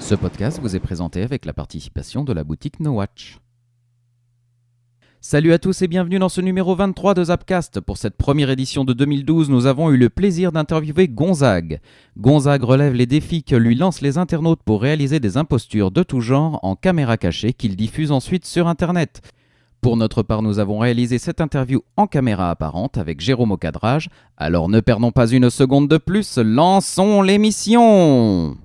Ce podcast vous est présenté avec la participation de la boutique No Watch. Salut à tous et bienvenue dans ce numéro 23 de Zapcast. Pour cette première édition de 2012, nous avons eu le plaisir d'interviewer Gonzague. Gonzague relève les défis que lui lancent les internautes pour réaliser des impostures de tout genre en caméra cachée qu'il diffuse ensuite sur Internet. Pour notre part, nous avons réalisé cette interview en caméra apparente avec Jérôme au cadrage. Alors ne perdons pas une seconde de plus, lançons l'émission!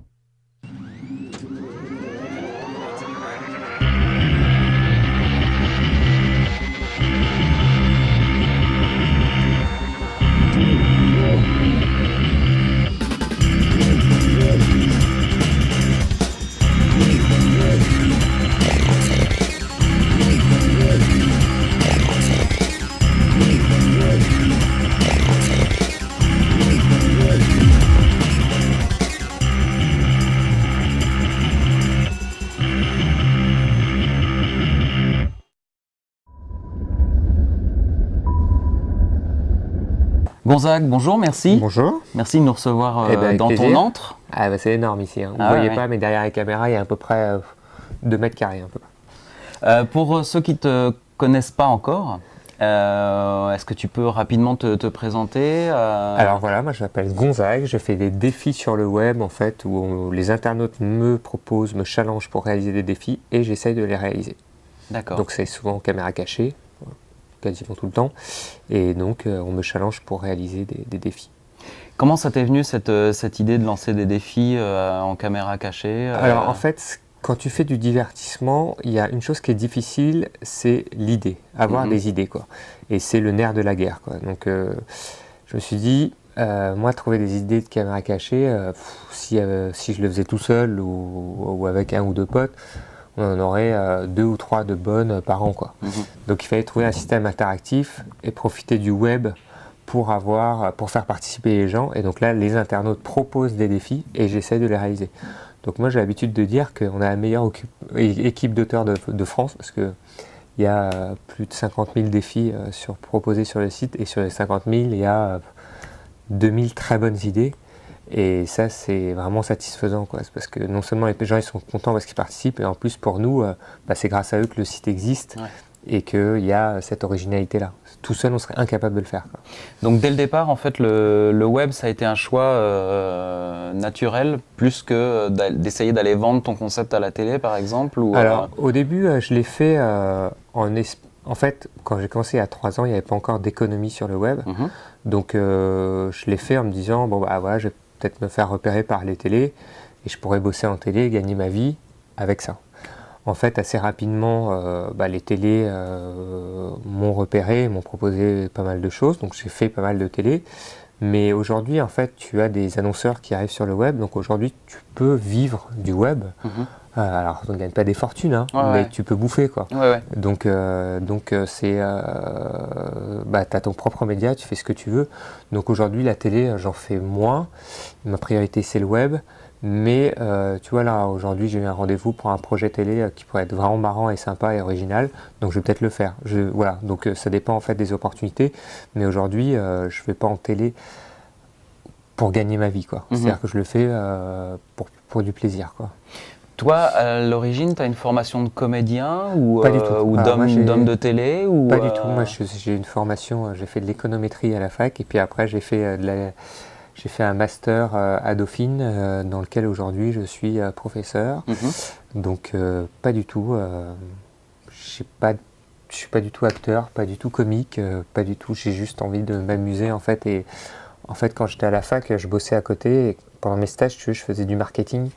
Gonzague, bonjour, merci. Bonjour. Merci de nous recevoir dans plaisir. ton antre. Ah bah c'est énorme ici. Vous ne Ah voyez ouais. pas, mais derrière la caméra, il y a à peu près 2 mètres carrés. Un peu. Pour ceux qui ne te connaissent pas encore, est-ce que tu peux rapidement te présenter Alors voilà, moi je m'appelle Gonzague, je fais des défis sur le web en fait, où les internautes me proposent, me challengent pour réaliser des défis et j'essaye de les réaliser. D'accord. Donc c'est souvent caméra cachée, quasiment tout le temps, et donc on me challenge pour réaliser des défis. Comment ça t'est venu cette idée de lancer des défis en caméra cachée Alors en fait, quand tu fais du divertissement, il y a une chose qui est difficile, c'est l'idée, avoir des idées quoi. Et c'est le nerf de la guerre quoi. Donc je me suis dit, moi trouver des idées de caméra cachée, si je le faisais tout seul ou avec un ou deux potes, on en aurait 2 ou 3 de bonnes par an quoi. Donc il fallait trouver un système interactif et profiter du web pour faire participer les gens. Et donc là, les internautes proposent des défis et j'essaie de les réaliser. Donc moi, j'ai l'habitude de dire qu'on a la meilleure équipe d'auteurs de France parce qu'il y a plus de 50 000 défis proposés sur le site. Et sur les 50 000, il y a 2000 très bonnes idées. Et ça, c'est vraiment satisfaisant, quoi. C'est parce que non seulement les gens ils sont contents parce qu'ils participent, et en plus pour nous, c'est grâce à eux que le site existe. Ouais. Et qu'il y a cette originalité-là. Tout seul, on serait incapable de le faire, quoi. Donc dès le départ, en fait, le web, ça a été un choin naturel, plus que d'essayer d'aller vendre ton concept à la télé, par exemple ou, Alors, au début, je l'ai fait en fait, quand j'ai commencé il y a 3 ans, il n'y avait pas encore d'économie sur le web. Donc, je l'ai fait en me disant, bon, bah voilà, je vais peut-être me faire repérer par les télés, et je pourrais bosser en télé et gagner ma vie avec ça. En fait, assez rapidement, les télés m'ont repéré, m'ont proposé pas mal de choses, donc j'ai fait pas mal de télé. Mais aujourd'hui, en fait, tu as des annonceurs qui arrivent sur le web, donc aujourd'hui, tu peux vivre du web. Alors, on ne gagne pas des fortunes, hein, mais tu peux bouffer, quoi. Donc, tu as ton propre média, tu fais ce que tu veux. Donc aujourd'hui, la télé, j'en fais moins. Ma priorité, c'est le web. Mais tu vois là, aujourd'hui j'ai eu un rendez-vous pour un projet télé qui pourrait être vraiment marrant et sympa et original, donc je vais peut-être le faire. Voilà, donc ça dépend en fait des opportunités, mais aujourd'hui je ne vais pas en télé pour gagner ma vie, quoi. C'est-à-dire que je le fais pour du plaisir, quoi. Toi, à l'origine, tu as une formation de comédien ou, pas du tout. Ou d'homme de télé ou, Pas du tout, moi j'ai une formation, j'ai fait de l'économétrie à la fac et puis après j'ai fait J'ai fait un master à Dauphine dans lequel aujourd'hui je suis professeur. Donc pas du tout, je suis pas du tout acteur, pas du tout comique, pas du tout, j'ai juste envie de m'amuser en fait. Et en fait quand j'étais à la fac, je bossais à côté et pendant mes stages, tu vois, je faisais du marketing.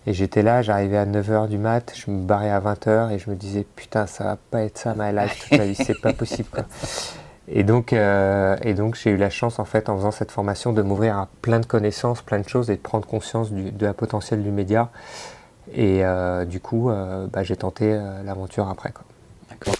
Et j'étais là, j'arrivais à 9h du mat, je me barrais à 20h et je me disais putain ça va pas être ça ma life toute ma vie, c'est pas possible quoi. Et donc j'ai eu la chance en fait en faisant cette formation de m'ouvrir à plein de connaissances, plein de choses et de prendre conscience de la potentiel du média. Et du coup, j'ai tenté l'aventure après, quoi. D'accord.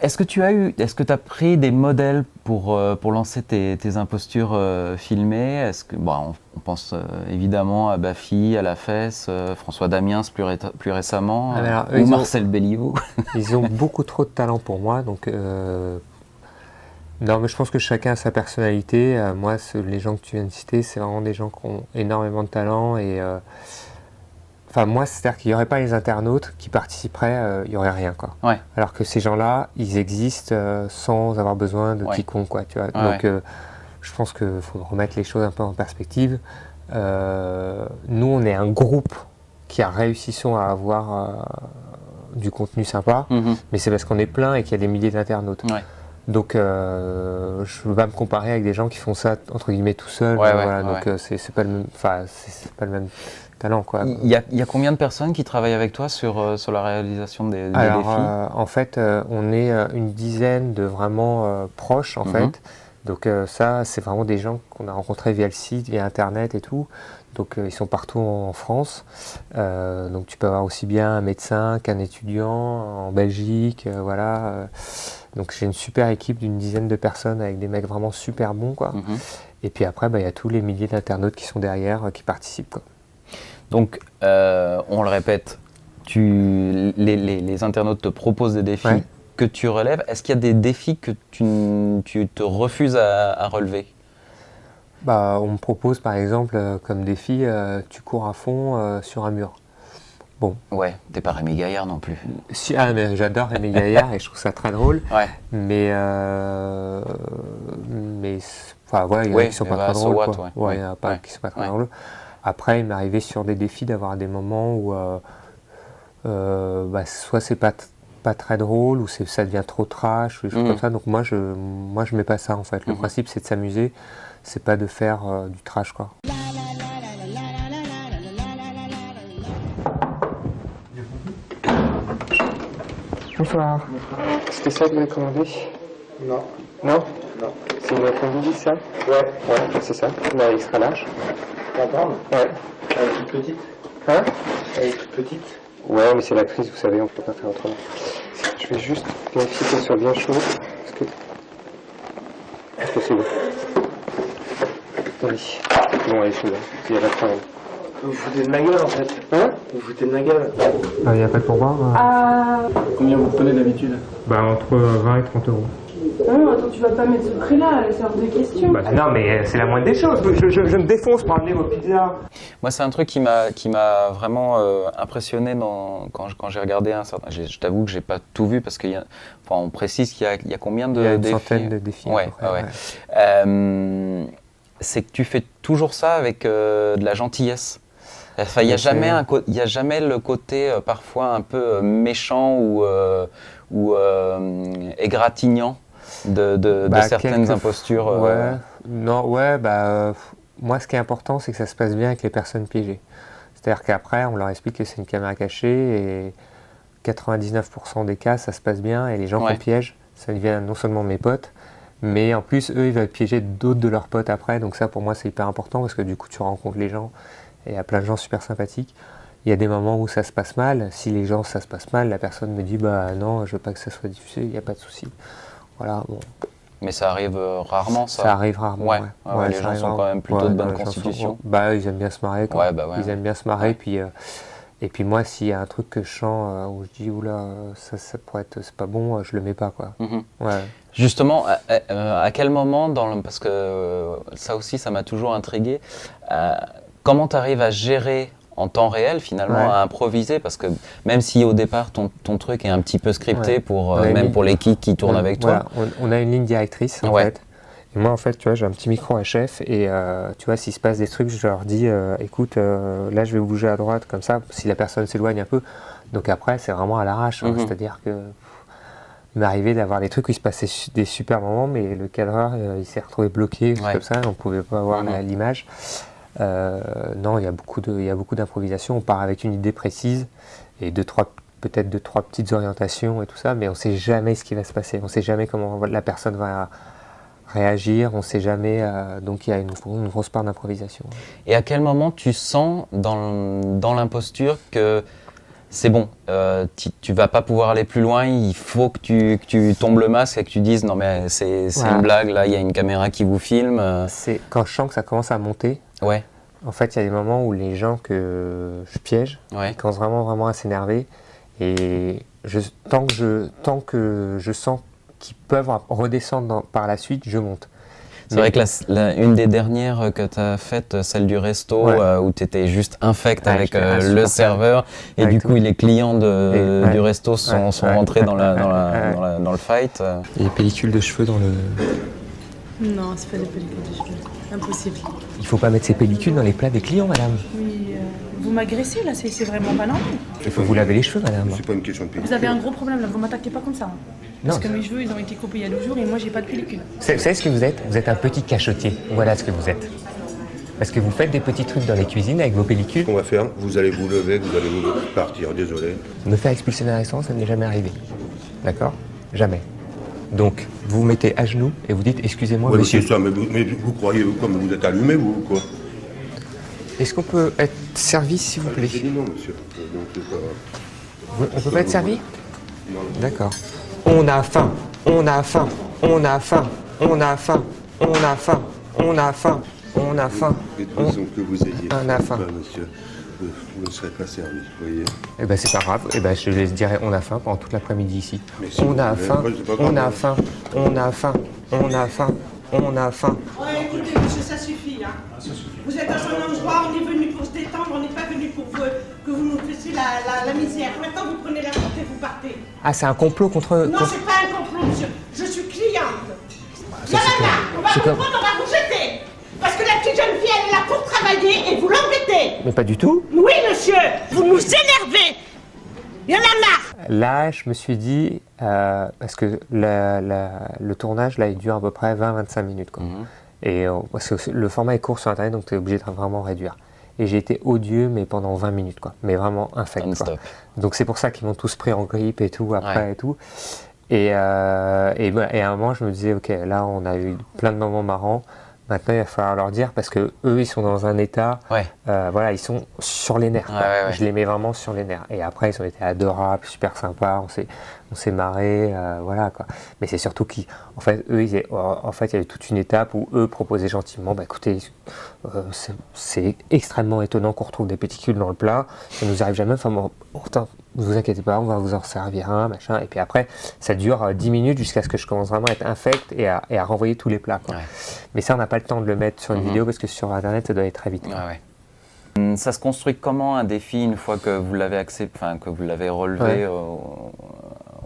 Est-ce que tu as pris des modèles pour lancer tes impostures filmées? On pense évidemment à Baffy, à La Fesse, François Damiens plus récemment, ou Marcel Béliveau. Ils ont beaucoup trop de talent pour moi, donc non, mais je pense que chacun a sa personnalité. Moi, les gens que tu viens de citer, c'est vraiment des gens qui ont énormément de talent et enfin, moi, c'est-à-dire qu'il n'y aurait pas les internautes qui participeraient, il n'y aurait rien, quoi. Ouais. Alors que ces gens-là, ils existent sans avoir besoin de quiconque, quoi, tu vois. Donc, je pense qu'il faut remettre les choses un peu en perspective. Nous, on est un groupe qui a réussissons à avoir du contenu sympa, mais c'est parce qu'on est plein et qu'il y a des milliers d'internautes. Ouais. Donc, je ne veux pas me comparer avec des gens qui font ça, entre guillemets, tout seuls. Donc, c'est pas le même, c'est pas le même talent, quoi. Il y a combien de personnes qui travaillent avec toi sur la réalisation des défis? En fait, on est une dizaine de vraiment proches, en fait. Donc ça, c'est vraiment des gens qu'on a rencontrés via le site, via Internet et tout. Donc ils sont partout en France. Donc tu peux avoir aussi bien un médecin qu'un étudiant en Belgique, voilà. Donc j'ai une super équipe d'une dizaine de personnes avec des mecs vraiment super bons, quoi. Et puis après, il y a tous les milliers d'internautes qui sont derrière, qui participent, quoi. Donc, on le répète, les internautes te proposent des défis que tu relèves. Est-ce qu'il y a des défis que tu te refuses à relever? On me propose par exemple comme défi, tu cours à fond sur un mur. Bon. Ouais, t'es pas Rémi Gaillard non plus. Mais j'adore Rémi Gaillard et je trouve ça très drôle. Mais voilà, il y en a qui sont pas très drôles. Il y en a pas qui sont pas très drôles. Après, il m'est arrivé sur des défis d'avoir des moments où soit c'est pas très drôle, ou ça devient trop trash, ou des choses comme ça. Donc moi je mets pas ça, en fait. Le principe, c'est de s'amuser, c'est pas de faire du trash, quoi. Bonsoir. C'était ça que vous avez commandé? Non. Non? Non. C'est une combini, ça? Ouais, c'est ça. La extra large. La grande? Ouais. Elle est toute petite? Hein? Elle est toute petite? Ouais, mais c'est la crise, vous savez, on peut pas faire autrement. Je vais juste vérifier qu'elle soit bien chaude. Est-ce que c'est bon? Oui. Bon, elle est chaude, il n'y a pas de problème. Vous vous foutez de ma gueule, en fait. Hein? Vous vous foutez de ma gueule. Il n'y a pas de pourboire? Combien vous prenez d'habitude? Entre 20 et 30 euros. Non, attends, tu vas pas mettre ce prix-là, c'est hors de question. Non, mais c'est la moindre des choses. Je me défonce pour amener vos pizzas. Moi, c'est un truc qui m'a vraiment impressionné quand j'ai regardé un certain. Je t'avoue que j'ai pas tout vu parce on précise qu'il y a combien de défis? Il y a une centaine de défis. Ouais. C'est que tu fais toujours ça avec de la gentillesse. Enfin, il n'y a jamais le côté parfois un peu méchant ou égratignant de certaines impostures. Moi, ce qui est important, c'est que ça se passe bien avec les personnes piégées. C'est-à-dire qu'après, on leur explique que c'est une caméra cachée et 99% des cas, ça se passe bien et les gens qu'on piège, ça devient non seulement mes potes, mais en plus, eux, ils veulent piéger d'autres de leurs potes après. Donc ça, pour moi, c'est hyper important parce que du coup, tu rencontres les gens et il y a plein de gens super sympathiques. Il y a des moments où ça se passe mal. Si les gens, ça se passe mal, la personne me dit non, je veux pas que ça soit diffusé, il n'y a pas de souci. Voilà, bon. Mais ça arrive rarement, ça? Ça arrive rarement, les gens sont quand même plutôt de bonne constitution. Ils aiment bien se marrer, quoi. Ils aiment bien se marrer, puis... Et puis moi, s'il y a un truc que je sens où je dis oula, ça pourrait être, c'est pas bon, je le mets pas, quoi. Justement, à quel moment, parce que ça aussi, ça m'a toujours intrigué, comment tu arrives à gérer en temps réel, finalement, à improviser? Parce que même si au départ, ton truc est un petit peu scripté, pour l'équipe qui tourne avec toi. On a une ligne directrice, en fait. Et moi, en fait, tu vois, j'ai un petit micro HF et tu vois, s'il se passe des trucs, je leur dis, écoute, là, je vais bouger à droite, comme ça, si la personne s'éloigne un peu. Donc après, c'est vraiment à l'arrache. C'est-à-dire que il m'est arrivé d'avoir des trucs où il se passait des super moments, mais le cadreur, il s'est retrouvé bloqué, comme ça, on ne pouvait pas voir l'image. Non, il y a beaucoup d'improvisation. On part avec une idée précise et peut-être deux, trois petites orientations et tout ça, mais on ne sait jamais ce qui va se passer. On ne sait jamais comment la personne va réagir, on ne sait jamais, donc il y a une grosse part d'improvisation. Et à quel moment tu sens dans l'imposture que c'est bon, tu vas pas pouvoir aller plus loin, il faut que tu tombes le masque et que tu dises non mais c'est une blague, là il y a une caméra qui vous filme. C'est quand je sens que ça commence à monter. Ouais. En fait, il y a des moments où les gens que je piège, ils commencent vraiment à s'énerver. Et tant que je sens qu'ils peuvent redescendre par la suite, je monte. C'est vrai que une des dernières que tu as faites, celle du resto, où tu étais juste infect avec le serveur, et du coup les clients du resto sont rentrés dans le fight. Il y a des pellicules de cheveux dans le... Non, c'est pas des pellicules de cheveux. Impossible. Il faut pas mettre ces pellicules dans les plats des clients, madame. Oui, vous m'agressez là, c'est vraiment pas normal. Il faut vous laver les cheveux, madame. C'est pas une question de pellicule. Vous avez un gros problème là, vous m'attaquez pas comme ça. Parce que mes cheveux, ils ont été coupés il y a 2 jours et moi, j'ai pas de pellicule. Vous savez ce que vous êtes? Vous êtes un petit cachotier. Voilà ce que vous êtes. Parce que vous faites des petits trucs dans les cuisines avec vos pellicules. Ce qu'on va faire, vous allez vous lever, vous allez vous partir, désolé. Me faire expulser d'un restaurant, ça ne m'est jamais arrivé. D'accord? Jamais. Donc, vous vous mettez à genoux et vous dites excusez-moi, monsieur. C'est ça, mais vous croyez comme vous êtes allumé, vous, ou quoi? Est-ce qu'on peut être servi, s'il vous plaît? J'ai dit non, monsieur. Donc, c'est pas... On peut pas être servi? Non. D'accord. On a faim, on a faim, on a faim, on a faim, on a faim, on a faim, on a faim. Et de toute façon que vous ayez On a faim. pas, monsieur, vous ne serez pas servi, vous voyez. Eh ben c'est pas grave, eh ben je les dirai on a faim pendant toute l'après-midi ici. Mais si On vous a voulez, faim, moi, c'est pas on grave. a faim, on a faim, on a faim, on a faim. Ouais, écoutez, monsieur, ça suffit. Hein. Vous êtes dans un endroit, on est venu pour se détendre, on n'est pas venu pour que vous nous fassiez la misère. Maintenant, vous prenez la porte et vous partez. Ah, c'est un complot contre... Non, c'est pas un complot, monsieur. Je suis cliente. ça, Non, c'est non, quoi on va C'est vous quoi prendre, on va vous jeter. Parce que la petite jeune fille, elle est là pour travailler et vous l'embêtez. Mais pas du tout. Oui, monsieur, vous nous énervez. Il y en a marre. Là, je me suis dit, parce que le tournage, là, il dure à peu près 20-25 minutes. Quoi. Et parce que le format est court sur Internet, donc tu es obligé de vraiment réduire. Et j'ai été odieux, mais pendant 20 minutes, quoi. Mais vraiment infect. Quoi. Donc c'est pour ça qu'ils m'ont tous pris en grippe et tout, après et tout. Et à un moment, je me disais, ok, là, on a eu plein de moments marrants. Maintenant, il va falloir leur dire, parce que eux, ils sont dans un état, voilà, ils sont sur les nerfs. Je les mets vraiment sur les nerfs. Et après, ils ont été adorables, super sympas, on s'est marré, voilà quoi. Mais c'est surtout qu'en fait, eux, il y a eu toute une étape où eux proposaient gentiment, bah écoutez, c'est extrêmement étonnant qu'on retrouve des pellicules dans le plat, ça nous arrive jamais, enfin bon, pourtant, ne vous inquiétez pas, on va vous en servir un, machin. Et puis après, ça dure 10 minutes jusqu'à ce que je commence vraiment à être infect et à renvoyer tous les plats. Quoi. Mais ça, on n'a pas le temps de le mettre sur une vidéo parce que sur Internet, ça doit aller très vite. Ça se construit comment un défi une fois que vous l'avez que vous l'avez relevé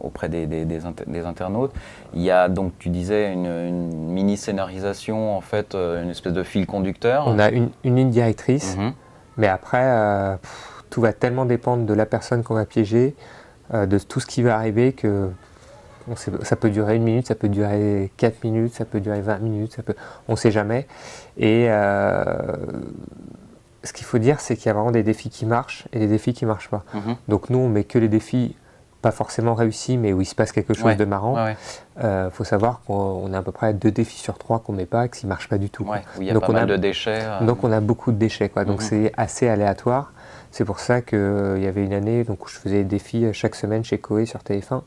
auprès des internautes? Il y a donc, tu disais, une mini scénarisation, en fait, une espèce de fil conducteur. On a une ligne directrice, mais après, tout va tellement dépendre de la personne qu'on va piéger, de tout ce qui va arriver que ça peut durer 1 minute, ça peut durer 4 minutes, ça peut durer 20 minutes, on ne sait jamais. Et ce qu'il faut dire, c'est qu'il y a vraiment des défis qui marchent et des défis qui ne marchent pas. Donc nous, on met que les défis pas forcément réussis, mais où il se passe quelque chose de marrant. Faut savoir qu'on a à peu près 2 défis sur 3 qu'on ne met pas, qui ne marchent pas du tout. Où il y a pas mal de déchets. Donc on a beaucoup de déchets, quoi. Donc c'est assez aléatoire. C'est pour ça qu'il y avait une année où je faisais des défis chaque semaine chez Koé sur TF1.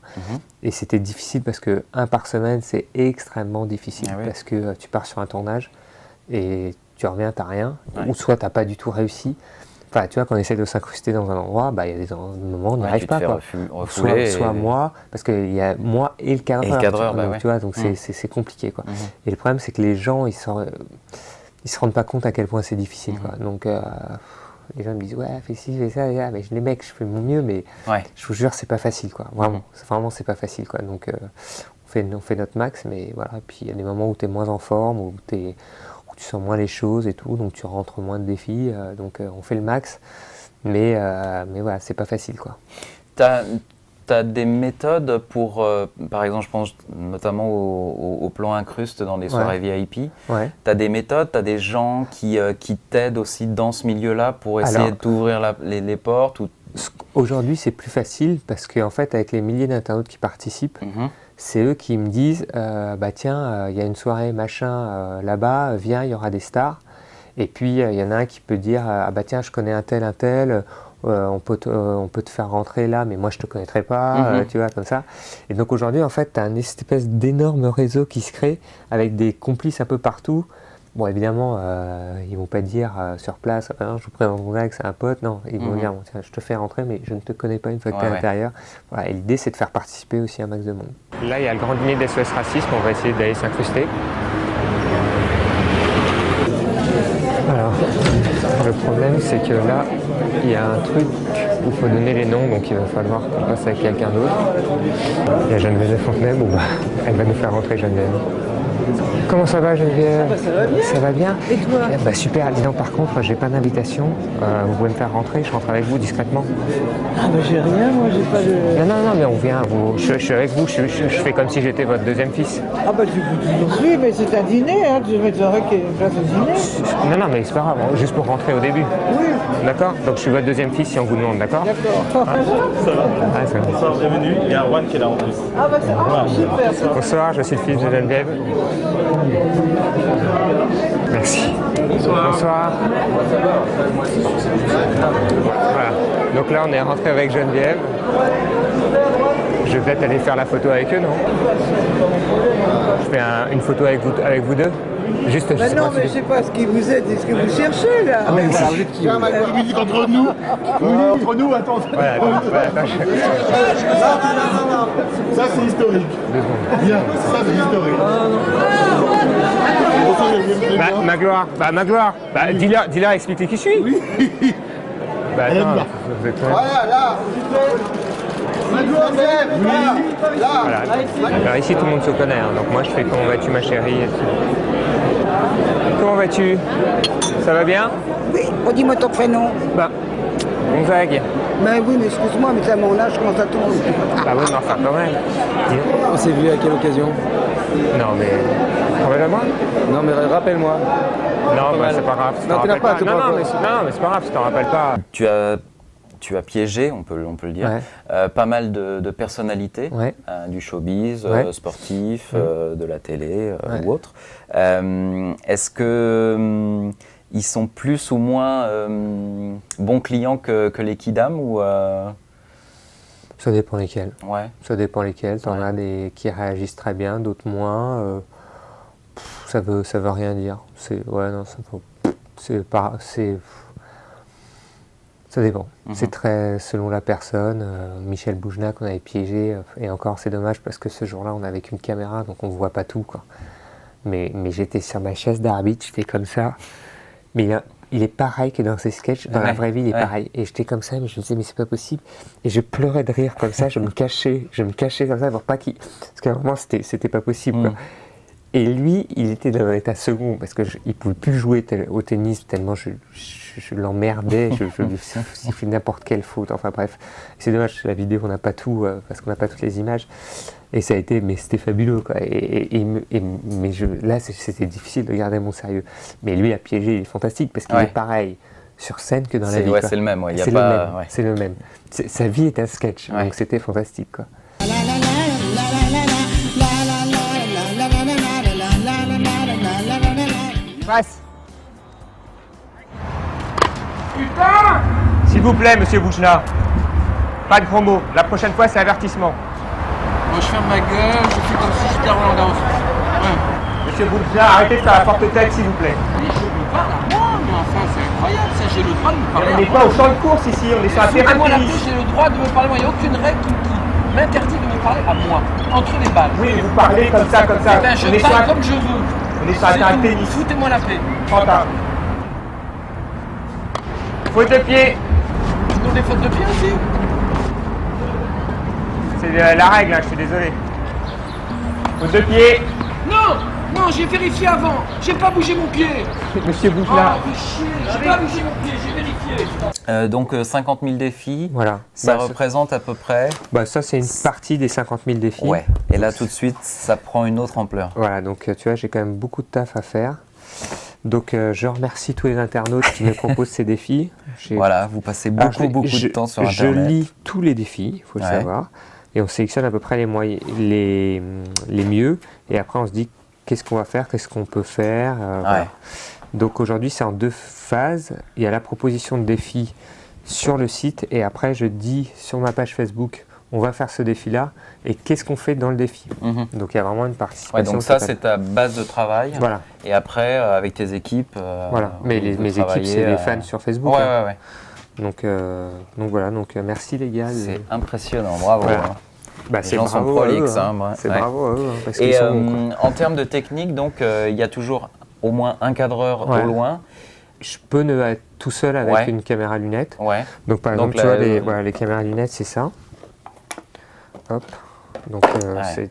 Et c'était difficile parce que 1 par semaine, c'est extrêmement difficile. Parce que tu pars sur un tournage et tu reviens, tu n'as rien. Ou soit tu n'as pas du tout réussi. Enfin, tu vois, quand on essaie de s'incruster dans un endroit, il y a des moments où on n'y arrive pas. Quoi. Soit moi, parce qu'il y a moi et le cadreur. Tu vois, donc c'est compliqué. Quoi. Et le problème, c'est que les gens, ils se rendent pas compte à quel point c'est difficile. Quoi. Donc, les gens me disent, ouais, fais ci, fais ça, mais les mecs, je fais mon mieux, mais je vous jure, c'est pas facile. Quoi. Vraiment, c'est pas facile. Quoi. Donc, on fait notre max, mais voilà. Puis il y a des moments où tu es moins en forme, où tu sens moins les choses et tout, donc tu rentres moins de défis, donc on fait le max, mais voilà, c'est pas facile, quoi. T'as des méthodes pour, par exemple, je pense notamment au plan incruste dans des soirées VIP. T'as des méthodes, t'as des gens qui t'aident aussi dans ce milieu-là pour essayer de t'ouvrir les portes ou... Aujourd'hui, c'est plus facile parce qu'en fait, avec les milliers d'internautes qui participent, c'est eux qui me disent tiens, il y a une soirée machin là-bas, viens, il y aura des stars. Et puis il y en a un qui peut dire tiens, je connais un tel, on peut te faire rentrer là, mais moi je te connaîtrais pas, tu vois, comme ça. Et donc aujourd'hui, en fait, tu as une espèce d'énorme réseau qui se crée avec des complices un peu partout. Bon, évidemment, ils vont pas dire sur place, je vous présente Gonzague, c'est un pote. Non, ils vont dire, bon, tiens, je te fais rentrer, mais je ne te connais pas une fois que tu es à l'intérieur. Voilà, et l'idée, c'est de faire participer aussi un max de monde. Là, il y a le grand dîner d'SOS Racisme, on va essayer d'aller s'incruster. Alors, le problème, c'est que là, il y a un truc où il faut donner les noms, donc il va falloir qu'on passe avec quelqu'un d'autre. Il y a Geneviève de Fontenay, bon, elle va nous faire rentrer Geneviève. Comment ça va, Geneviève? Ça va bien. Ça va bien? Et toi? Super. Dis donc, par contre, j'ai pas d'invitation. Vous pouvez me faire rentrer, je rentre avec vous discrètement. Ah bah j'ai rien, moi j'ai pas de... Non, mais on vient. Je suis avec vous, je fais comme si j'étais votre deuxième fils. Ah bah tu peux toujours suivre, mais c'est un dîner, hein, tu mettrais qu'il y ait une place au dîner. Non, mais c'est pas grave, juste pour rentrer au début. Oui. D'accord? Donc je suis votre deuxième fils si on vous demande, d'accord? D'accord. Ça va. Ah, ça va. Bonsoir, bienvenue. Il y a Juan qui est là en plus. Ah bah c'est super. Bonsoir, je suis le fils de Geneviève. Merci. Bonsoir. Voilà. Donc là, on est rentré avec Geneviève. Je vais peut-être aller faire la photo avec eux, non? Je fais une photo avec vous deux? Juste, Bah non, mais je sais pas ce qui vous êtes et ce que vous cherchez là. Ah, mais voilà, vous êtes qui? Entre nous. Entre nous, attends. Voilà, attends, Ça, c'est historique. 2 secondes. Bien, ça, c'est historique. Magloire, dis-leur, expliquez qui je suis. Oui. Bah attends, vous êtes... Voilà, là. Voilà. Alors ici, tout le monde se connaît, hein. Donc moi, je fais comment vas-tu, ma chérie? Comment vas-tu? Ça va bien? Oui, redis-moi ton prénom. Bah, Gonzague. Ben oui, mais excuse-moi, mais à mon âge, je commence à tourner. Bah oui, mais enfin, quand même. On s'est vu à quelle occasion? Non, mais... Rappelle-moi? Non, mais rappelle-moi. Non, bah, c'est pas grave. Non, t'es là pas, Non, mais c'est pas grave, si t'en rappelles pas. Tu as piégé, on peut le dire, pas mal de personnalités du showbiz, sportif, de la télé ou autre. Est-ce que ils sont plus ou moins bons clients que les kidam ou Ça dépend lesquels. Ouais. Ça dépend lesquels. T'en as des qui réagissent très bien, d'autres moins. Ça veut rien dire. Ça dépend. C'est très selon la personne. Michel Boujna qu'on avait piégé, et encore c'est dommage parce que ce jour-là on n'avait qu'une caméra donc on voit pas tout, quoi. Mais j'étais sur ma chaise d'arbitre, j'étais comme ça. Mais il est pareil que dans ses sketchs, dans la vraie vie il est pareil. Et j'étais comme ça, mais je me disais mais c'est pas possible. Et je pleurais de rire comme ça, je me cachais comme ça pour pas qu'il... Parce que vraiment c'était pas possible, quoi. Et lui, il était dans un état second parce qu'il ne pouvait plus jouer au tennis tellement je l'emmerdais, je lui sifflais n'importe quelle faute, enfin bref. C'est dommage, la vidéo, on n'a pas tout, parce qu'on n'a pas toutes les images. Et ça a été, mais c'était fabuleux, quoi. Là, c'était difficile de garder mon sérieux. Mais lui, à piéger, il est fantastique parce qu'il est pareil sur scène que dans la vie. Ouais, c'est le même, c'est le même. Sa vie est un sketch, donc c'était fantastique, quoi. Passe. Putain! S'il vous plaît, monsieur Boujna. Pas de gros mots. La prochaine fois, c'est avertissement. Moi, je ferme ma gueule, je fais comme si j'étais Roland Garros. Monsieur Boujna, arrêtez de faire la porte tête, s'il vous plaît. Mais je me parle à moi, mais enfin, c'est incroyable, ça, j'ai le droit de me parler. On n'est pas au champ de course ici, on est sur un terrain de Moi, la tennis. j'ai le droit de me parler. Moi, il n'y a aucune règle qui m'interdit de me parler à moi, entre les balles. Oui, vous parlez comme ça, comme ça. Eh ben, je parle comme je veux. On est sur un terrain de tennis. Foutez-moi la paix. 30 ans. Faute de pied. Ils ont des fautes de pied aussi. C'est la règle, hein, je suis désolé. Faute de pied. Non, j'ai vérifié avant. J'ai pas bougé mon pied. Monsieur Boujna. J'ai pas bougé mon pied, j'ai vérifié. Donc 50 000 défis, Voilà. ça représente à peu près... Ça, c'est une partie des 50 000 défis. Ouais, et là tout de suite, ça prend une autre ampleur. Voilà, donc tu vois, j'ai quand même beaucoup de taf à faire. Donc je remercie tous les internautes qui me proposent ces défis. Voilà, vous passez beaucoup de temps sur Internet. Je lis tous les défis, il faut le savoir. Et on sélectionne à peu près les mieux. Et après, on se dit qu'est-ce qu'on va faire, qu'est-ce qu'on peut faire. Voilà. Donc aujourd'hui, c'est en 2 phases. Il y a la proposition de défi sur le site et après je dis sur ma page Facebook on va faire ce défi-là et qu'est-ce qu'on fait dans le défi. Donc il y a vraiment une participation. Donc ça c'est ta base de travail. Voilà. Et après avec tes équipes. Voilà. Mais mes équipes c'est les fans sur Facebook. Ouais. Donc voilà. Donc merci les gars. C'est impressionnant. Bravo. Voilà. Les gens sont prolixes. C'est bravo à eux. Parce et qu'ils sont bons, en termes de technique, donc il y a toujours au moins un cadreur au loin. Je peux ne être tout seul avec une caméra lunette. Donc par exemple, tu vois, les caméras lunettes, c'est ça. Hop. Donc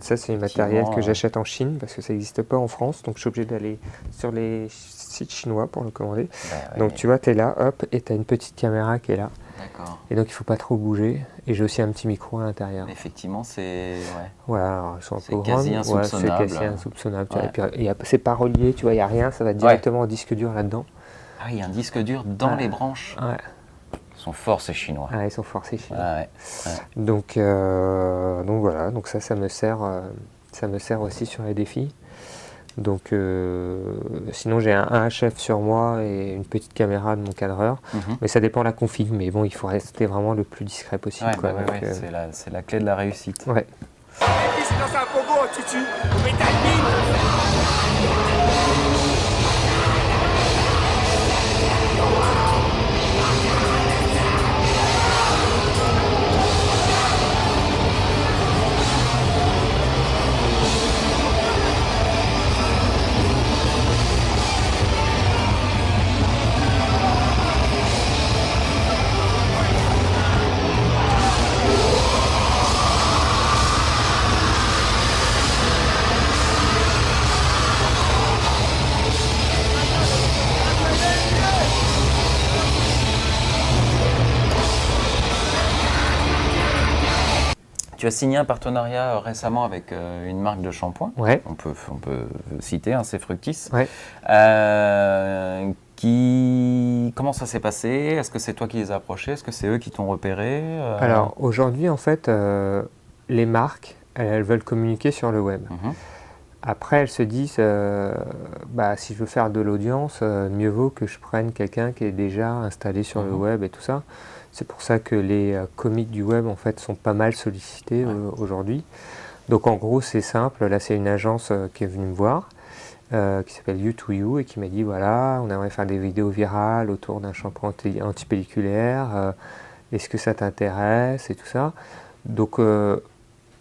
ça, c'est du matériel que j'achète en Chine parce que ça n'existe pas en France. Donc je suis obligé d'aller sur les sites chinois pour le commander. Donc tu vois, tu es là, hop, et tu as une petite caméra qui est là. D'accord. Et donc il ne faut pas trop bouger. Et j'ai aussi un petit micro à l'intérieur. Effectivement, c'est... Voilà, ils sont un peu quasi insoupçonnable. C'est quasi insoupçonnable. C'est pas relié, tu vois, il n'y a rien. Ça va directement au disque dur là-dedans. Ah, il y a un disque dur dans les branches. Ils sont forts ces Chinois. Ils sont forts ces Chinois. Donc voilà, donc ça me sert aussi sur les défis. Donc sinon j'ai un HF sur moi et une petite caméra de mon cadreur, mais ça dépend de la config. Mais bon, il faut rester vraiment le plus discret possible. C'est la clé de la réussite. Ouais. Tu as signé un partenariat récemment avec une marque de shampoing. On peut citer, c'est Fructis. Comment ça s'est passé? Est-ce que c'est toi qui les as approchés? Est-ce que c'est eux qui t'ont repéré? Alors aujourd'hui, en fait, les marques, elles veulent communiquer sur le web. Après, elles se disent, si je veux faire de l'audience, mieux vaut que je prenne quelqu'un qui est déjà installé sur le web et tout ça. C'est pour ça que les comics du web, en fait, sont pas mal sollicités aujourd'hui. Donc, en gros, c'est simple. Là, c'est une agence qui est venue me voir, qui s'appelle You2You, et qui m'a dit, voilà, on aimerait faire des vidéos virales autour d'un shampoing antipelliculaire. Est-ce que ça t'intéresse et tout ça? Donc,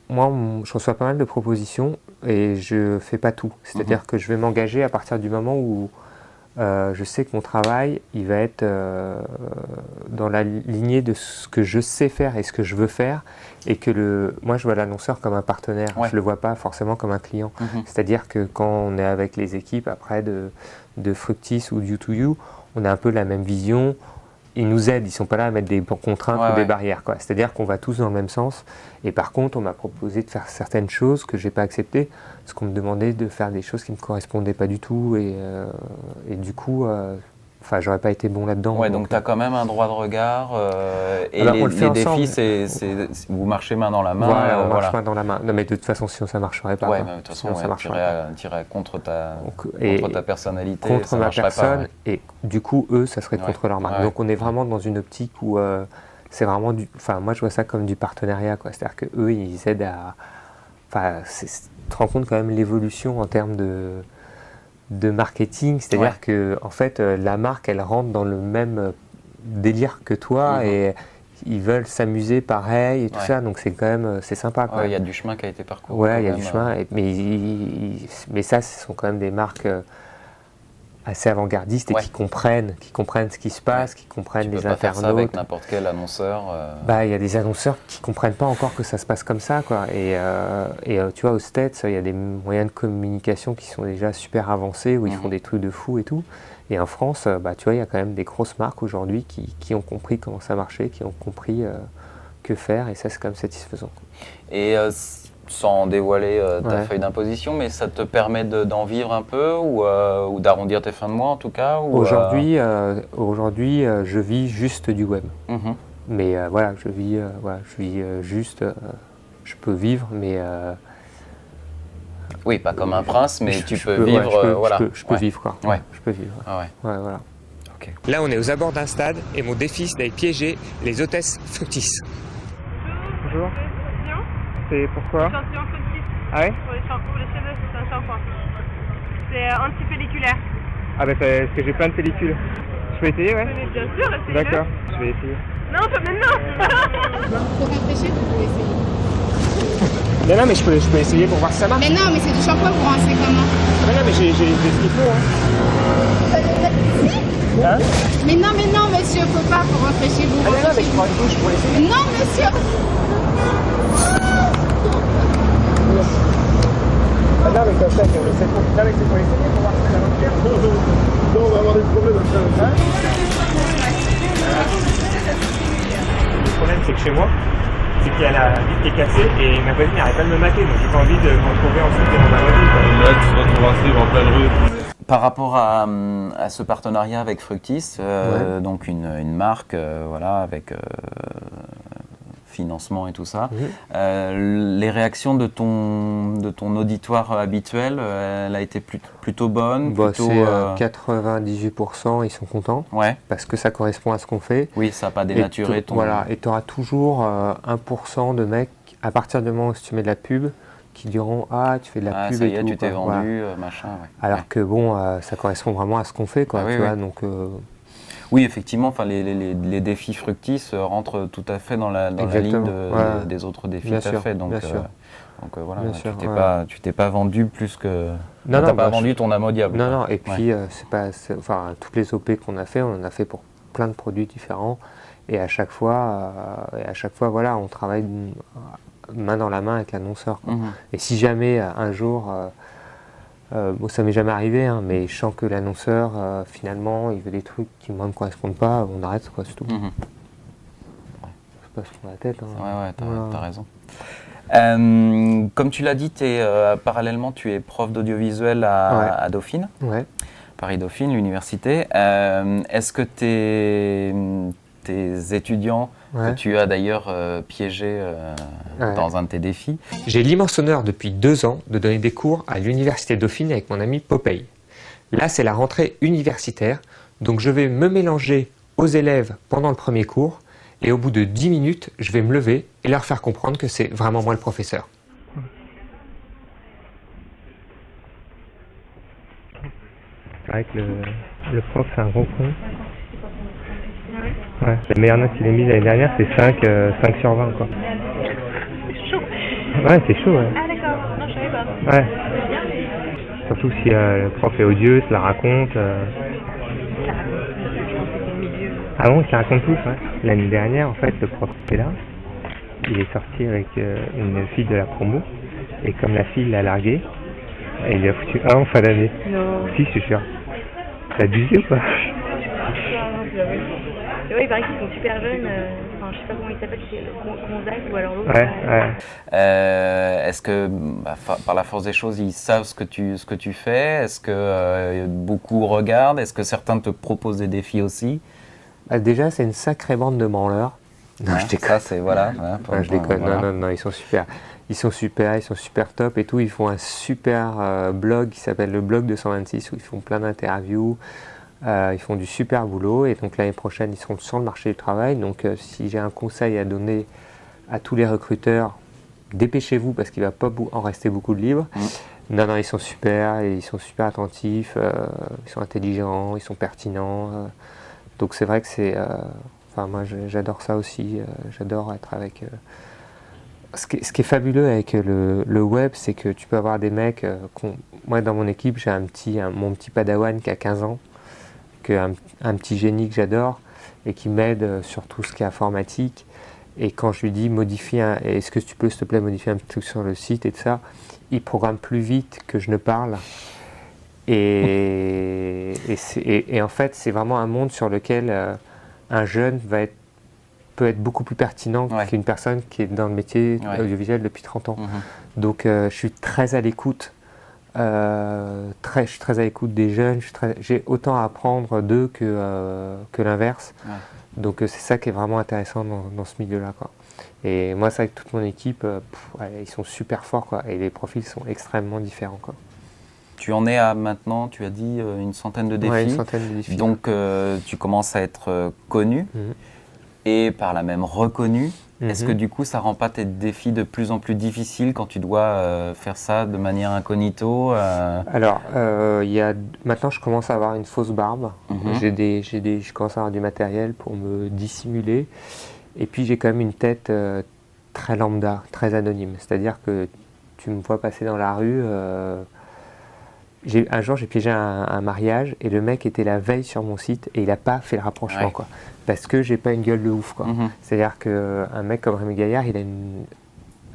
moi, je reçois pas mal de propositions et je fais pas tout. C'est-à-dire que je vais m'engager à partir du moment où je sais que mon travail, il va être dans la lignée de ce que je sais faire et ce que je veux faire, et que moi je vois l'annonceur comme un partenaire, je le vois pas forcément comme un client. C'est-à-dire que quand on est avec les équipes après de Fructis ou You2You, on a un peu la même vision. Ils nous aident, ils sont pas là à mettre des contraintes ou des barrières, quoi. C'est-à-dire qu'on va tous dans le même sens. Et par contre, on m'a proposé de faire certaines choses que j'ai pas acceptées, parce qu'on me demandait de faire des choses qui me correspondaient pas du tout, et du coup, j'aurais pas été bon là-dedans. Donc tu as quand même un droit de regard. Et les défis, vous marchez main dans la main. On marche main dans la main. Non, mais de toute façon, sinon ça marcherait pas. De toute façon, tu irais contre ta personnalité. Contre ma personne, et du coup, eux, ça serait contre leur marque. Donc on est vraiment dans une optique où c'est vraiment moi je vois ça comme du partenariat, quoi. C'est-à-dire qu'eux, ils aident à... tu te rends compte quand même l'évolution en termes de marketing, c'est-à-dire que en fait la marque elle rentre dans le même délire que toi et ils veulent s'amuser pareil et tout ça, donc c'est quand même c'est sympa. Il y a du chemin qui a été parcouru. Il y a du chemin, mais ça ce sont quand même des marques assez avant-gardistes et qui comprennent ce qui se passe, qui comprennent les internautes. Tu peux pas faire ça avec n'importe quel annonceur. Il y a des annonceurs qui comprennent pas encore que ça se passe comme ça, quoi. Et tu vois, aux States, il y a des moyens de communication qui sont déjà super avancés, où ils font des trucs de fou et tout. Et en France, tu vois, il y a quand même des grosses marques aujourd'hui qui ont compris comment ça marchait, qui ont compris que faire, et ça, c'est quand même satisfaisant. Et sans dévoiler ta feuille d'imposition, mais ça te permet d'en vivre un peu ou d'arrondir tes fins de mois en tout cas Aujourd'hui, je vis juste du web. Mais je vis juste, je peux vivre, mais... oui, pas comme un prince, mais tu peux vivre... Je peux vivre, quoi. Je peux vivre. Voilà. Ok. Là, on est aux abords d'un stade et mon défi, c'est d'aller piéger les hôtesses Fructis. Bonjour. C'est pourquoi? Échantillon Fructis. Ah ouais? Pour les cheveux, c'est un shampoing. C'est anti-pelliculaire. Ah bah parce que j'ai plein de pellicules. Je peux essayer, ouais? Mais bien sûr, essayez-le. D'accord, je vais essayer. Non, pas maintenant. Pour rentrer chez vous, pouvez essayer. Non, mais je peux essayer pour voir si ça marche. Mais non, mais c'est du shampoing pour rincer comment? Ah non, mais j'ai ce qu'il faut. Hein. Mais non, monsieur, faut pas pour rentrer chez vous. Ah non, mais je prends une douche pour essayer. Non, monsieur. Ah non, mais comme ça, c'est pour essayer, pour voir si ça marche. Non, on va avoir des problèmes avec ça. Le problème, c'est que chez moi, c'est qu'il y a la vitre qui est cassée et ma voisine n'arrête pas de me mater, donc j'ai pas envie de me retrouver ensuite dans ma voisine. Là, tu te retrouves ainsi en pleine rue. Par rapport à ce partenariat avec Fructis, donc une marque voilà, avec financement et tout ça, les réactions de ton auditoire habituel, elle a été plutôt bonne? C'est 98%, ils sont contents, parce que ça correspond à ce qu'on fait. Oui, ça n'a pas dénaturé ton... Voilà, et tu auras toujours 1% de mecs, à partir du moment où tu mets de la pub, qui diront tu fais de la pub ça y et est, tout. tu t'es vendu, machin. Alors que bon, ça correspond vraiment à ce qu'on fait, quoi. Tu vois, donc. Oui, effectivement, enfin les défis Fructis rentrent tout à fait dans la ligne des autres défis que tu as fait. Donc voilà, tu t'es pas vendu plus que. Non, tu n'as pas vendu ton âme au diable. Non, non. Et puis toutes les OP qu'on a fait, on en a fait pour plein de produits différents. Et à chaque fois, voilà, on travaille main dans la main avec l'annonceur. Et si jamais un jour, ça m'est jamais arrivé, hein, mais je sens que l'annonceur finalement il veut des trucs qui moi ne me correspondent pas, on arrête, quoi, c'est tout. C'est pas se prendre la tête. Hein. T'as raison. Comme tu l'as dit, parallèlement tu es prof d'audiovisuel à Dauphine, Paris Dauphine, l'université. Est-ce que tes étudiants, que tu as d'ailleurs piégé dans un de tes défis. J'ai l'immense honneur depuis 2 ans de donner des cours à l'université Dauphine avec mon ami Popeye. Là, c'est la rentrée universitaire, donc je vais me mélanger aux élèves pendant le premier cours et au bout de 10 minutes, je vais me lever et leur faire comprendre que c'est vraiment moi le professeur. C'est vrai que le prof, c'est un gros con. Ouais, la meilleure note qu'il ait mis l'année dernière, c'est 5 sur 20, quoi. C'est chaud. Ouais, c'est chaud, ouais. Ah d'accord, non, je savais pas. Ouais. Surtout si le prof est odieux, se la raconte. Ah bon, il se la raconte tous, ouais. L'année dernière, en fait, le prof était là. Il est sorti avec une fille de la promo. Et comme la fille l'a largué, il lui a foutu un en fin d'année. Non. Si, je suis sûr. T'as abusé ou pas? Oui, il paraît qu'ils sont super jeunes. Enfin, je sais pas comment ils s'appellent, c'est Gonzague ou alors l'autre. Est-ce que, par la force des choses, ils savent ce que tu fais? Est-ce que beaucoup regardent? Est-ce que certains te proposent des défis aussi? Déjà, c'est une sacrée bande de branleurs. Non, je déconne. Ça, c'est voilà. Je déconne. Voilà. Non, ils sont super. Ils sont super top et tout. Ils font un super blog qui s'appelle le blog 226 où ils font plein d'interviews. Ils font du super boulot et donc l'année prochaine ils seront sur le marché du travail. Donc si j'ai un conseil à donner à tous les recruteurs, dépêchez-vous parce qu'il ne va pas en rester beaucoup de libres. Non, ils sont super et ils sont super attentifs, ils sont intelligents, ils sont pertinents. Donc c'est vrai que c'est... moi j'adore ça aussi, j'adore être avec... Ce qui est fabuleux avec le web, c'est que tu peux avoir des mecs... moi dans mon équipe j'ai mon petit padawan qui a 15 ans, un petit génie que j'adore et qui m'aide sur tout ce qui est informatique. Et quand je lui dis est-ce que tu peux s'il te plaît modifier un petit truc sur le site et tout ça, il programme plus vite que je ne parle. Et en fait c'est vraiment un monde sur lequel un jeune peut être beaucoup plus pertinent qu'une personne qui est dans le métier audiovisuel depuis 30 ans. Donc je suis très à l'écoute. Je suis très à l'écoute des jeunes, j'ai autant à apprendre d'eux que l'inverse. Donc c'est ça qui est vraiment intéressant dans ce milieu-là, quoi. Et moi, c'est avec toute mon équipe, ils sont super forts, quoi. Et les profils sont extrêmement différents, quoi. Tu en es à maintenant, tu as dit une centaine de défis. Ouais, une centaine de défis. Donc tu commences à être connu et par là même reconnu. Est-ce que du coup ça rend pas tes défis de plus en plus difficiles quand tu dois faire ça de manière incognito Alors, maintenant je commence à avoir une fausse barbe. Je commence à avoir du matériel pour me dissimuler. Et puis j'ai quand même une tête très lambda, très anonyme. C'est-à-dire que tu me vois passer dans la rue. Un jour j'ai piégé un mariage et le mec était la veille sur mon site et il n'a pas fait le rapprochement, quoi. Parce que j'ai pas une gueule de ouf, quoi. C'est-à-dire qu'un mec comme Rémi Gaillard, il a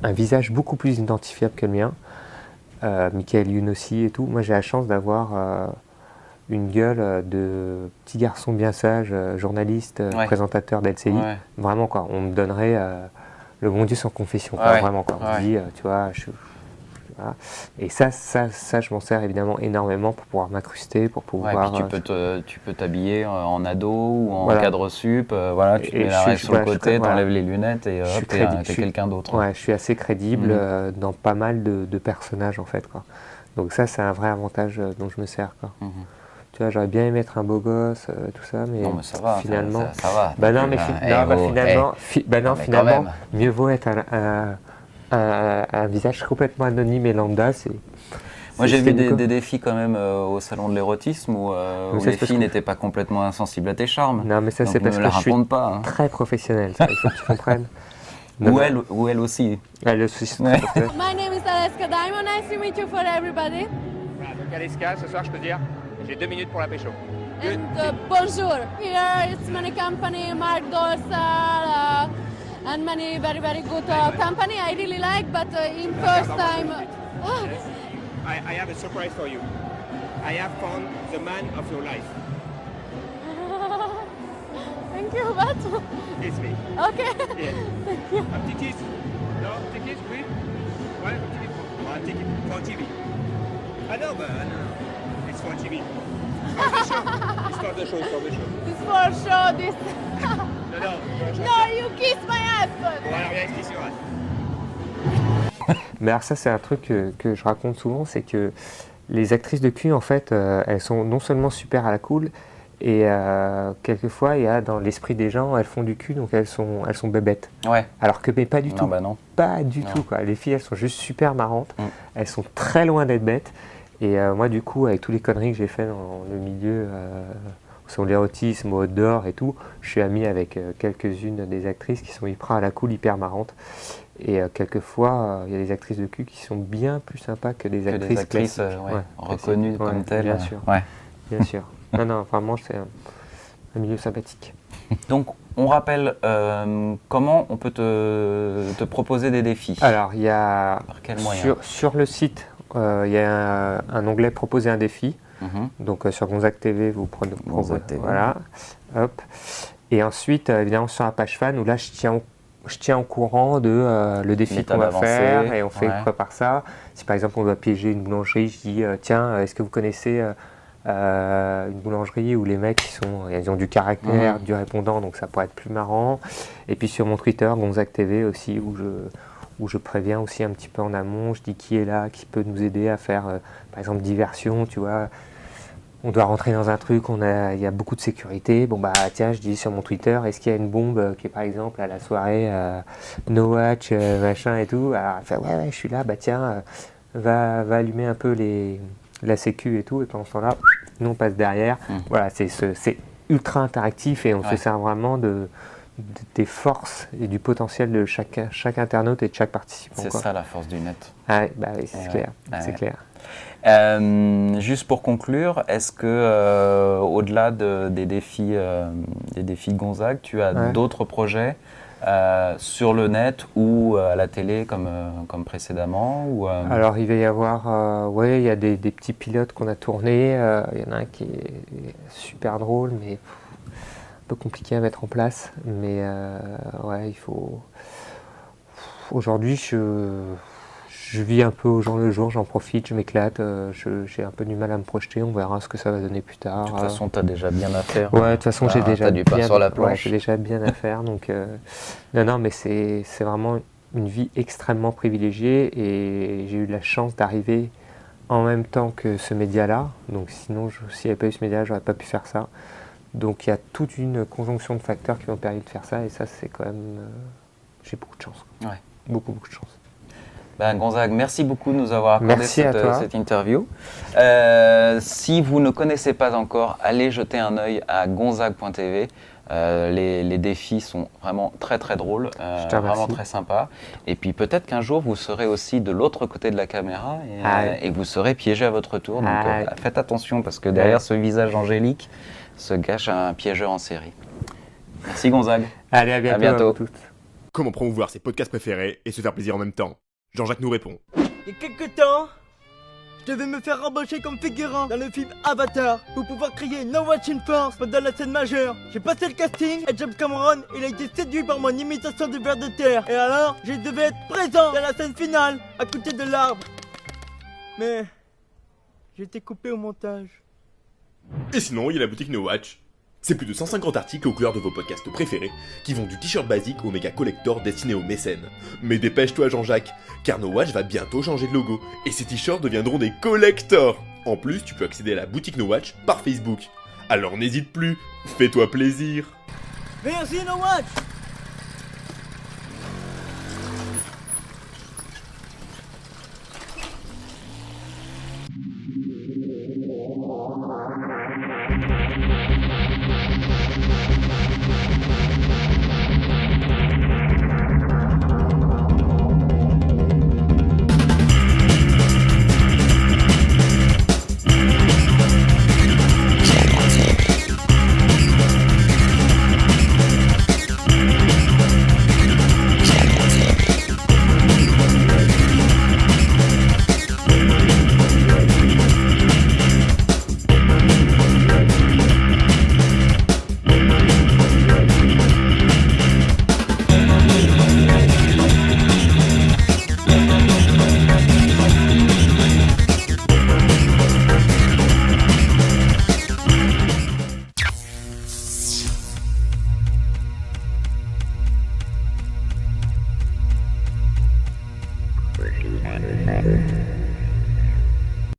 un visage beaucoup plus identifiable que le mien. Michael Youn aussi et tout. Moi j'ai la chance d'avoir une gueule de petit garçon bien sage, journaliste, présentateur d'LCI. Vraiment, quoi. On me donnerait le bon Dieu sans confession, quoi. Vraiment, quoi. On se dit, tu vois, voilà. Et ça, je m'en sers évidemment énormément pour pouvoir m'incruster, pour pouvoir... et puis tu peux t'habiller en ado ou en cadre sup, voilà, tu te mets la règle sur le côté, t'enlèves les lunettes et hop, t'es quelqu'un d'autre. Ouais, je suis assez crédible dans pas mal de personnages en fait, quoi. Donc ça, c'est un vrai avantage dont je me sers, quoi. Tu vois, j'aurais bien aimé être un beau gosse, tout ça, mais, non, mais ça va, finalement... Ça va. Bah non, mais finalement, mieux vaut être un visage complètement anonyme et lambda, Moi j'ai vu des défis quand même au salon de l'érotisme où les filles n'étaient pas complètement insensibles à tes charmes. Non mais ça c'est parce que je suis très professionnel, ça, il faut que tu comprennes. Ou elle aussi. Elle aussi. My name is Alaska Diamond, nice to meet you for everybody. Voilà, donc Alaska, ce soir je peux dire, j'ai 2 minutes pour la pécho. And bonjour, here it's many company, Mark Dorsal, and many very very good company I really like, but in first time. I have a surprise for you. I have found the man of your life. Thank you, but It's me. Okay. Yeah. Thank you. Un petit kiss. Non, petit kiss, oui. Ouais, un petit kiss. Un petit kiss for TV. Ah non, bah non. It's for TV. It's for the show. It's for the show. It's for show. This. Non. No, you kiss my husband. Bon, alors viens ici sur us. Mais alors ça c'est un truc que je raconte souvent, c'est que les actrices de cul en fait elles sont non seulement super à la cool et quelquefois il y a dans l'esprit des gens elles font du cul donc elles sont bébêtes. Ouais. Alors que mais pas du tout. Bah non. Pas du tout, quoi. Les filles elles sont juste super marrantes, elles sont très loin d'être bêtes et moi du coup avec tous les conneries que j'ai fait dans le milieu sur l'érotisme, au outdoor et tout, je suis ami avec quelques-unes des actrices qui sont hyper à la cool, hyper marrantes. Et quelquefois, il y a des actrices de cul qui sont bien plus sympas que des actrices classiques. Reconnues comme telles. Bien sûr. Bien sûr. Non, vraiment, c'est un milieu sympathique. Donc, on rappelle comment on peut te proposer des défis. Alors, il y a par quel moyen sur le site, il y a un onglet Proposer un défi. Donc, sur Gonzague TV, vous prenez Gonzague TV. Voilà. Hop. Et ensuite, évidemment, sur la page fan, où là, je tiens au courant de le défi qu'on va faire et on fait quoi par ça. Si par exemple on doit piéger une boulangerie, je dis tiens, est-ce que vous connaissez une boulangerie où les mecs ils ont du caractère, du répondant, donc ça pourrait être plus marrant. Et puis sur mon Twitter, Gonzague TV aussi, où je préviens aussi un petit peu en amont, je dis qui est là, qui peut nous aider à faire par exemple diversion, tu vois. On doit rentrer dans un truc, il y a beaucoup de sécurité. Bon bah tiens, je dis sur mon Twitter, est-ce qu'il y a une bombe qui est par exemple à la soirée No Watch, machin et tout. Alors elle fait ouais, je suis là, bah tiens, va allumer un peu la sécu et tout. Et pendant ce temps-là, nous on passe derrière. Voilà, c'est ultra interactif et on se sert vraiment des forces et du potentiel de chaque internaute et de chaque participant. C'est ça la force du net. Ah, bah oui, c'est clair, c'est clair. Juste pour conclure, est-ce que au-delà des défis Gonzague, tu as d'autres projets sur le net ou à la télé comme précédemment ou, Alors il va y avoir, il y a des petits pilotes qu'on a tournés. Il y en a un qui est super drôle, mais un peu compliqué à mettre en place. Mais il faut. Aujourd'hui, je vis un peu au jour le jour, j'en profite, je m'éclate, j'ai un peu du mal à me projeter, on verra ce que ça va donner plus tard. De toute façon, tu as déjà bien à faire. Ouais, de toute façon, j'ai déjà du pain sur la planche. J'ai déjà bien à faire, donc non, mais c'est vraiment une vie extrêmement privilégiée et j'ai eu la chance d'arriver en même temps que ce média-là. Donc sinon, s'il n'y avait pas eu ce média-là, j'aurais pas pu faire ça. Donc il y a toute une conjonction de facteurs qui m'ont permis de faire ça. Et ça, c'est quand même... j'ai beaucoup de chance. Ouais. Beaucoup de chance. Gonzague, merci beaucoup de nous avoir accordé cette interview. Si vous ne connaissez pas encore, allez jeter un œil à gonzague.tv. Les défis sont vraiment très très drôles, vraiment très sympas. Et puis peut-être qu'un jour vous serez aussi de l'autre côté de la caméra et vous serez piégé à votre tour. Donc faites attention parce que derrière ce visage angélique se cache un piégeur en série. Merci Gonzague. Allez, à bientôt. Comment promouvoir ses podcasts préférés et se faire plaisir en même temps? Jean-Jacques nous répond. Il y a quelques temps, je devais me faire embaucher comme figurant dans le film Avatar pour pouvoir crier No Watching Force pendant la scène majeure. J'ai passé le casting et James Cameron, il a été séduit par mon imitation de ver de terre. Et alors, je devais être présent dans la scène finale, à côté de l'arbre. Mais j'ai été coupé au montage. Et sinon, il y a la boutique No Watch. C'est plus de 150 articles aux couleurs de vos podcasts préférés qui vont du t-shirt basique au méga collector destiné aux mécènes. Mais dépêche-toi Jean-Jacques, car No Watch va bientôt changer de logo et ces t-shirts deviendront des collectors. En plus, tu peux accéder à la boutique No Watch par Facebook. Alors n'hésite plus, fais-toi plaisir. Merci No Watch.